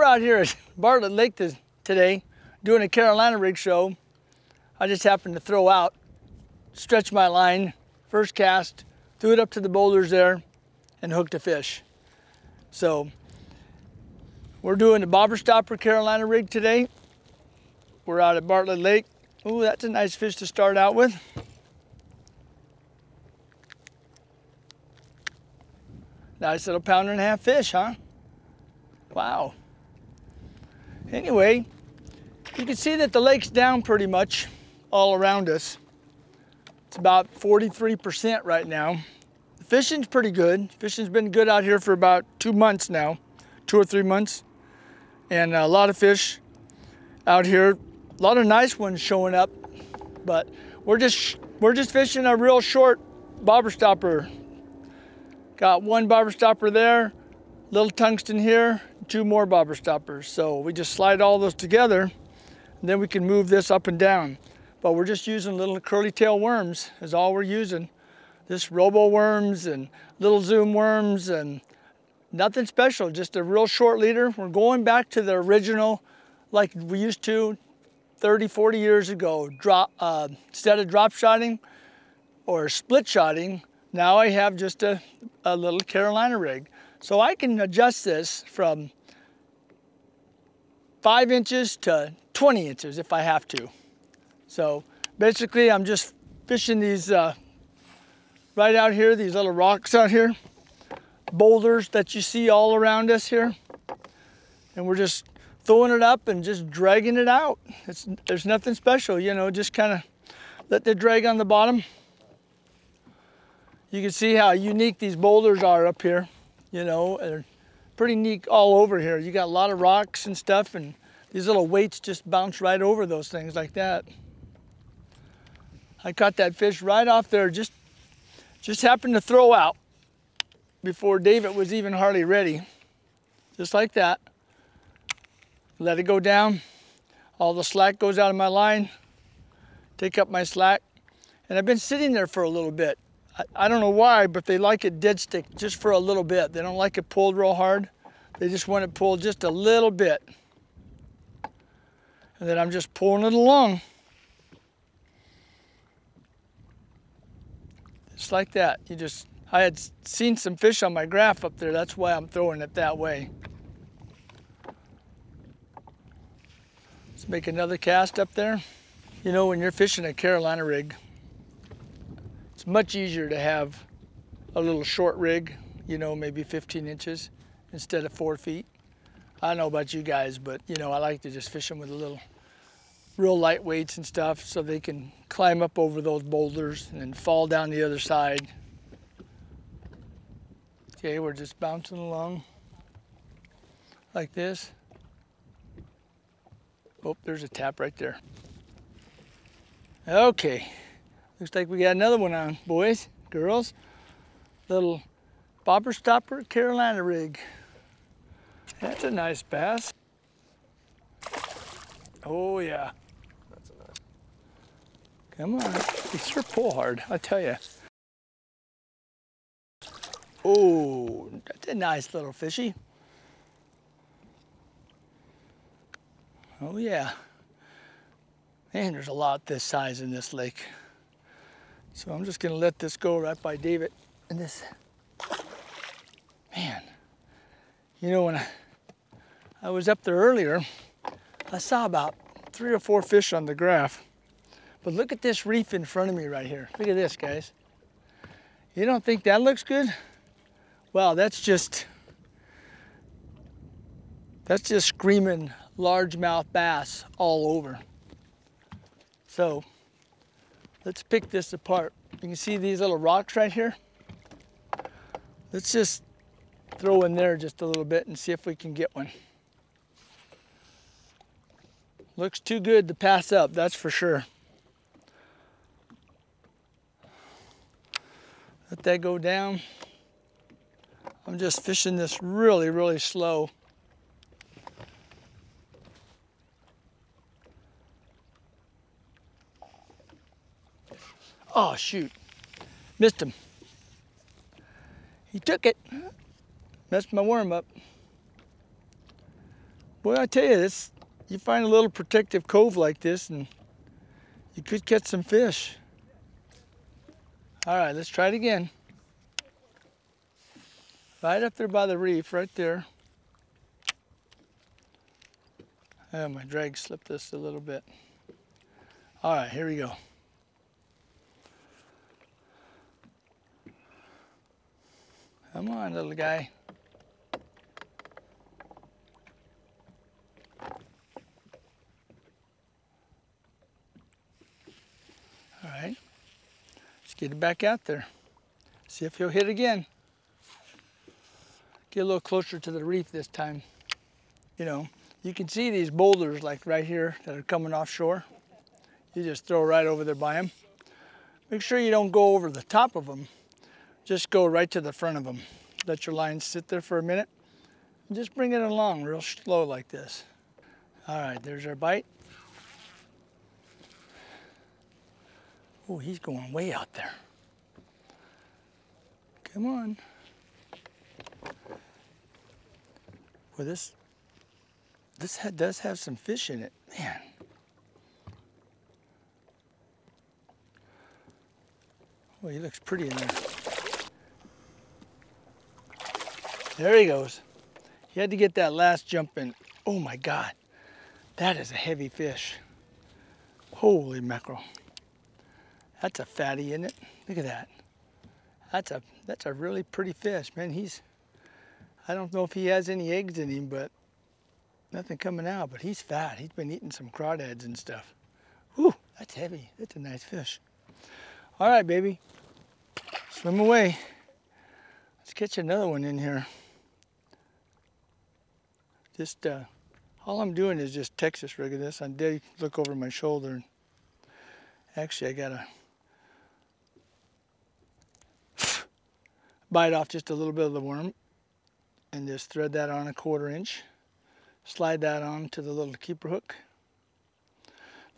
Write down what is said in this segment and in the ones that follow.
out here at Bartlett Lake today doing a Carolina rig show. I just happened to throw out, stretch my line, first cast, threw it up to the boulders there, and hooked a fish. So we're doing the bobber stopper Carolina rig today. We're out at Bartlett Lake. Ooh, that's a nice fish to start out with. Nice little 1.5 pound fish, huh? Wow. Anyway, you can see that the lake's down pretty much all around us. It's about 43% right now. The fishing's pretty good. Fishing's been good out here for about 2 months now, 2 or 3 months. And a lot of fish out here, a lot of nice ones showing up, but we're just fishing a real short bobber stopper. Got 1 bobber stopper there, little tungsten here, 2 more bobber stoppers. So we just slide all those together, and then we can move this up and down. But we're just using little curly tail worms is all we're using. This robo worms and little zoom worms and nothing special, just a real short leader. We're going back to the original like we used to 30, 40 years ago. Instead of drop shotting or split shotting, now I have just a little Carolina rig. So I can adjust this from 5 inches to 20 inches if I have to. So basically I'm just fishing these right out here, these little rocks out here, boulders that you see all around us here. And we're just throwing it up and just dragging it out. There's nothing special, you know, just kind of let the drag on the bottom. You can see how unique these boulders are up here, you know, they're pretty neat all over here. You got a lot of rocks and stuff, and these little weights just bounce right over those things like that. I caught that fish right off there, just happened to throw out before David was even hardly ready. Just like that. Let it go down. All the slack goes out of my line. Take up my slack. And I've been sitting there for a little bit. I don't know why, but they like it dead stick just for a little bit. They don't like it pulled real hard. They just want it pulled just a little bit. And then I'm just pulling it along. Just like that. I had seen some fish on my graph up there. That's why I'm throwing it that way. Let's make another cast up there. You know, when you're fishing a Carolina rig, it's much easier to have a little short rig, you know, maybe 15 inches instead of 4 feet. I don't know about you guys, but you know, I like to just fish them with a little real light weights and stuff so they can climb up over those boulders and then fall down the other side. Okay, we're just bouncing along like this. Oh, there's a tap right there. Okay. Looks like we got another one on, boys, girls. Little bobber stopper Carolina rig. That's a nice bass. Oh yeah. That's a nice. Come on, you sure pull hard, I tell you. Oh, that's a nice little fishy. Oh yeah. Man, there's a lot this size in this lake. So I'm just gonna let this go right by David. And this, man, you know, when I was up there earlier, I saw about 3 or 4 fish on the graph. But look at this reef in front of me right here. Look at this, guys. You don't think that looks good? Well, that's just screaming largemouth bass all over. So let's pick this apart. You can see these little rocks right here. Let's just throw in there just a little bit and see if we can get one. Looks too good to pass up, that's for sure. Let that go down. I'm just fishing this really, really slow. Oh, shoot. Missed him. He took it. Messed my worm up. Boy, I tell you, this, you find a little protective cove like this and you could catch some fish. All right, let's try it again. Right up there by the reef, right there. Oh, my drag slipped this a little bit. All right, here we go. Come on, little guy. All right, let's get it back out there. See if he'll hit again. Get a little closer to the reef this time. You know, you can see these boulders like right here that are coming offshore. You just throw right over there by them. Make sure you don't go over the top of them. Just go right to the front of them. Let your line sit there for a minute. And just bring it along real slow like this. All right, there's our bite. Oh, he's going way out there. Come on. Well, this does have some fish in it, man. Well, he looks pretty in there. There he goes. He had to get that last jump in. Oh my God, that is a heavy fish. Holy mackerel. That's a fatty, isn't it? Look at that. That's a really pretty fish, man. I don't know if he has any eggs in him, but nothing coming out, but he's fat. He's been eating some crawdads and stuff. Whew, that's heavy. That's a nice fish. All right, baby. Swim away. Let's catch another one in here. Just, all I'm doing is just Texas rigging this. I did look over my shoulder. And actually, I gotta bite off just a little bit of the worm and just thread that on a 1/4 inch. Slide that on to the little keeper hook.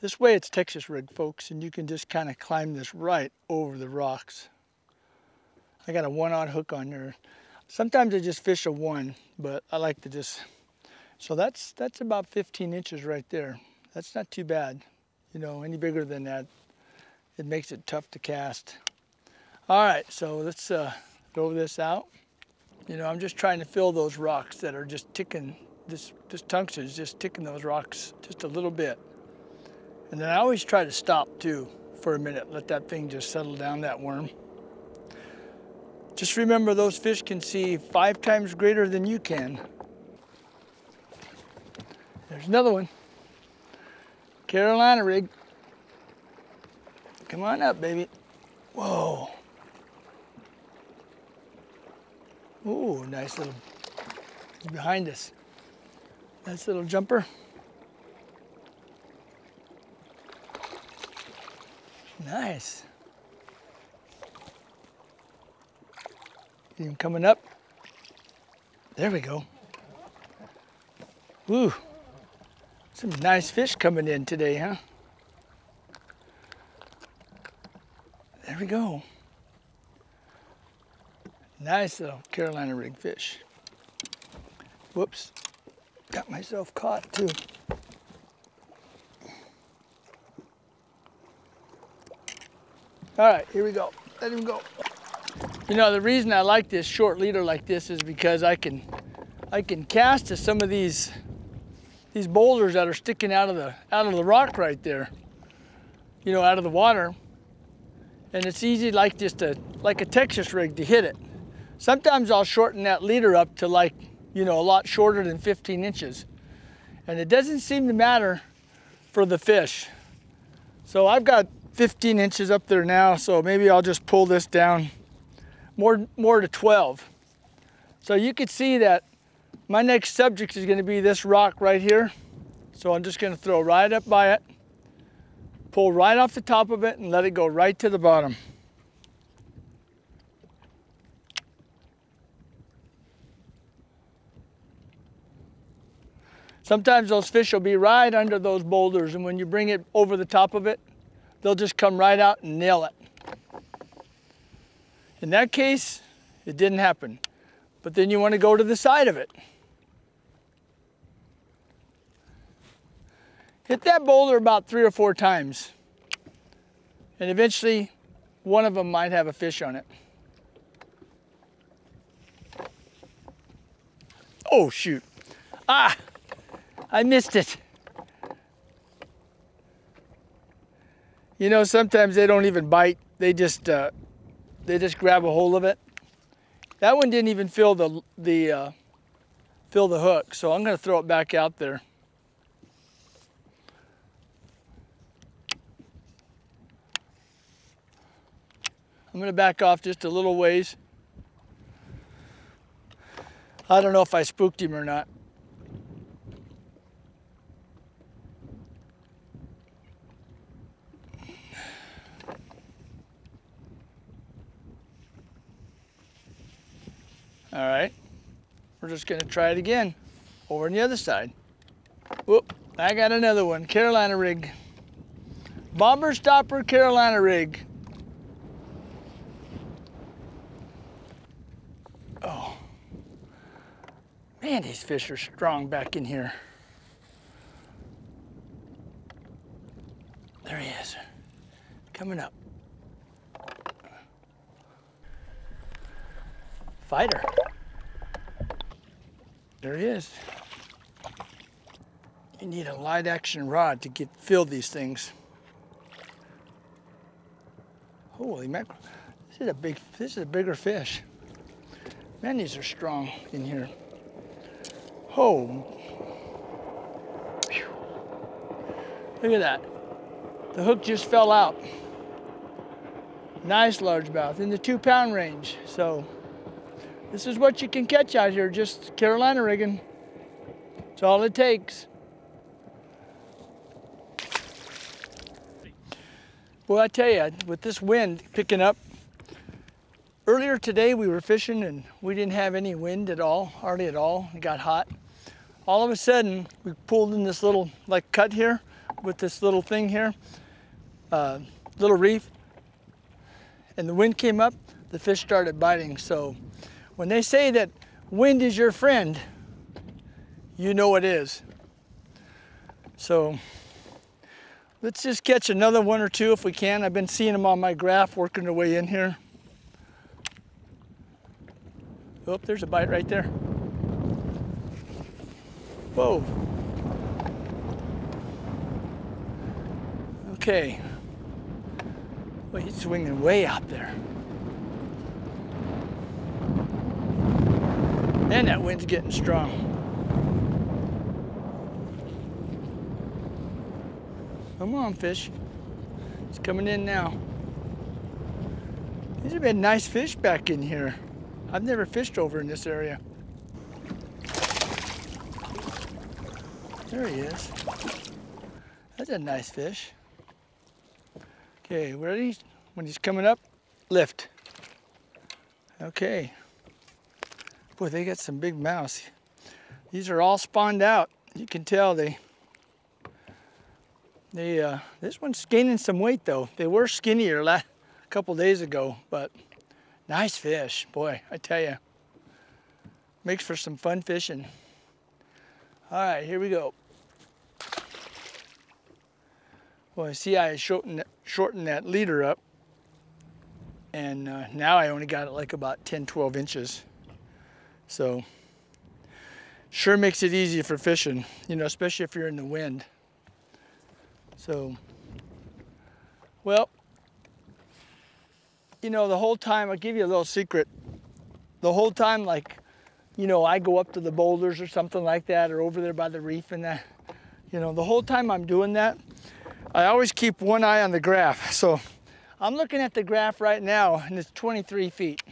This way it's Texas rigged, folks, and you can just kind of climb this right over the rocks. I got a 1/0 hook on there. Sometimes I just fish a 1, but I like to just, so that's about 15 inches right there. That's not too bad. You know, any bigger than that, it makes it tough to cast. All right, so let's throw this out. You know, I'm just trying to fill those rocks that are just ticking. This tungsten is just ticking those rocks just a little bit. And then I always try to stop too for a minute, let that thing just settle down, that worm. Just remember, those fish can see 5 times greater than you can. There's another one. Carolina rig. Come on up, baby. Whoa. Ooh, nice little, he's behind us. Nice little jumper. Nice. See him coming up. There we go. Woo. Some nice fish coming in today, huh? There we go. Nice little Carolina rig fish. Whoops. Got myself caught too. All right, here we go. Let him go. You know, the reason I like this short leader like this is because I can cast to some of these boulders that are sticking out of the rock right there. You know, out of the water. And it's easy like a Texas rig to hit it. Sometimes I'll shorten that leader up to like, you know, a lot shorter than 15 inches. And it doesn't seem to matter for the fish. So I've got 15 inches up there now, so maybe I'll just pull this down more to 12. So you can see that my next subject is going to be this rock right here. So I'm just going to throw right up by it, pull right off the top of it, and let it go right to the bottom. Sometimes those fish will be right under those boulders, and when you bring it over the top of it, they'll just come right out and nail it. In that case, it didn't happen. But then you want to go to the side of it. Hit that boulder about 3 or 4 times. And eventually, one of them might have a fish on it. Oh, shoot. Ah, I missed it. You know, sometimes they don't even bite. They just grab a hold of it. That one didn't even fill the hook, so I'm going to throw it back out there. I'm going to back off just a little ways. I don't know if I spooked him or not. All right, we're just gonna try it again over on the other side. Whoop, I got another one, Carolina rig. Bobber stopper Carolina rig. Oh, man, these fish are strong back in here. There he is, coming up. Fighter. There he is. You need a light action rod to fill these things. Holy mackerel. This is a bigger fish. Man, these are strong in here. Oh. Whew. Look at that. The hook just fell out. Nice largemouth in the 2-pound range. So this is what you can catch out here, just Carolina rigging. That's all it takes. Well, I tell you, with this wind picking up, earlier today we were fishing and we didn't have any wind at all, hardly at all. It got hot. All of a sudden, we pulled in this little cut here with this little thing here, little reef, and the wind came up, the fish started biting. So when they say that wind is your friend, you know it is. So let's just catch another 1 or 2 if we can. I've been seeing them on my graph working their way in here. Oh, there's a bite right there. Whoa. Okay. Well, he's swinging way out there. Man, that wind's getting strong. Come on, fish. It's coming in now. These have been nice fish back in here. I've never fished over in this area. There he is. That's a nice fish. Okay, ready? When he's coming up, lift. Okay. Boy, they got some big mouths. These are all spawned out. You can tell this one's gaining some weight though. They were skinnier a couple days ago, but nice fish. Boy, I tell you, makes for some fun fishing. All right, here we go. Well, see, I shortened that leader up, and now I only got it like about 10, 12 inches. So, sure makes it easy for fishing, you know, especially if you're in the wind. So, well, you know, the whole time, I'll give you a little secret. The whole time, like, you know, I go up to the boulders or something like that, or over there by the reef and that, you know, the whole time I'm doing that, I always keep one eye on the graph. So I'm looking at the graph right now, and it's 23 feet.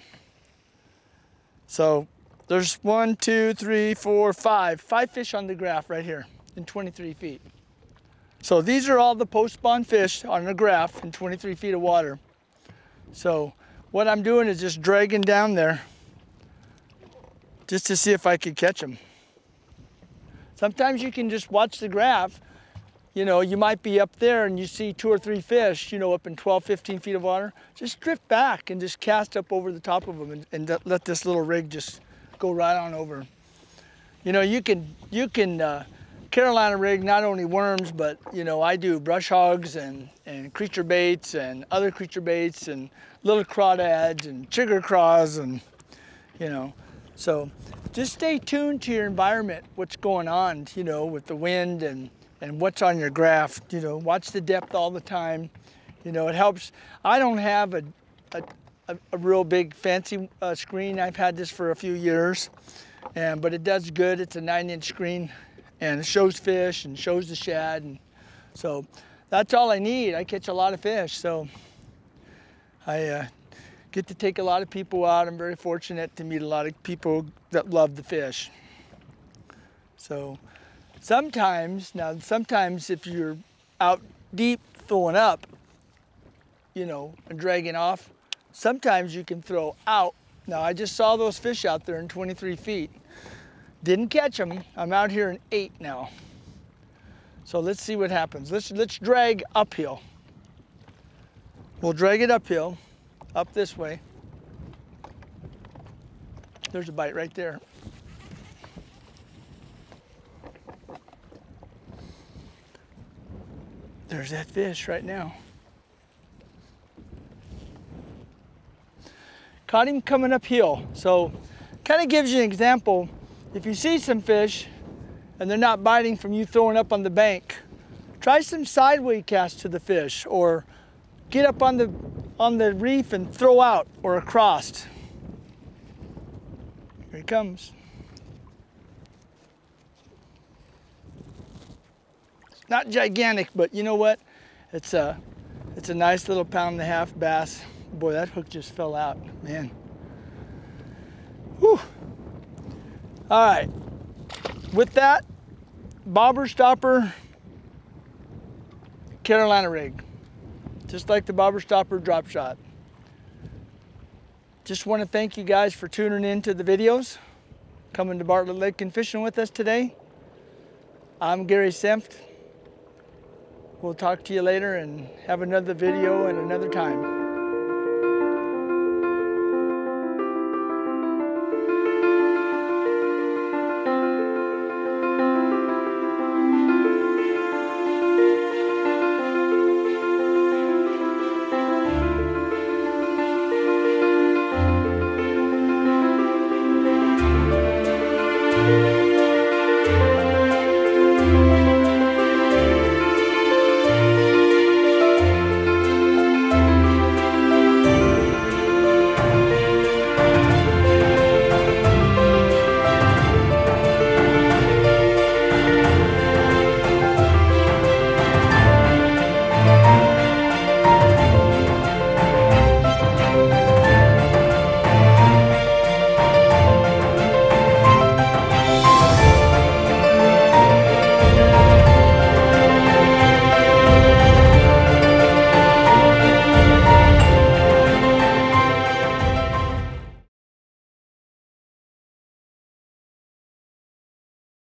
So there's 1, 2, 3, 4, 5 fish on the graph right here in 23 feet. So these are all the post-spawn fish on the graph in 23 feet of water. So what I'm doing is just dragging down there just to see if I could catch them. Sometimes you can just watch the graph. You know, you might be up there and you see 2 or 3 fish, you know, up in 12, 15 feet of water. Just drift back and just cast up over the top of them and let this little rig just go right on over. You know, you can catch Carolina rig, not only worms, but you know, I do brush hogs and creature baits and other creature baits and little crawdads and chigger craws and, you know, so just stay tuned to your environment, what's going on, you know, with the wind and what's on your graph. You know, watch the depth all the time. You know, it helps. I don't have a real big fancy screen. I've had this for a few years, but it does good. It's a 9-inch screen, and it shows fish and shows the shad, and so that's all I need. I catch a lot of fish, so I get to take a lot of people out. I'm very fortunate to meet a lot of people that love the fish. So sometimes if you're out deep throwing up, you know, and dragging off, sometimes you can throw out. Now, I just saw those fish out there in 23 feet. Didn't catch them. I'm out here in 8 now. So let's see what happens. Let's drag uphill. We'll drag it uphill, up this way. There's a bite right there. There's that fish right now. Caught him coming uphill. So kind of gives you an example. If you see some fish and they're not biting from you throwing up on the bank, try some sideways cast to the fish, or get up on the reef and throw out or across. Here he comes. It's not gigantic, but you know what? It's a nice little 1.5-pound bass. Boy, that hook just fell out, man. Whew. All right, with that, bobber stopper, Carolina rig. Just like the bobber stopper drop shot. Just want to thank you guys for tuning in to the videos, coming to Bartlett Lake and fishing with us today. I'm Gary Senft. We'll talk to you later and have another video at another time.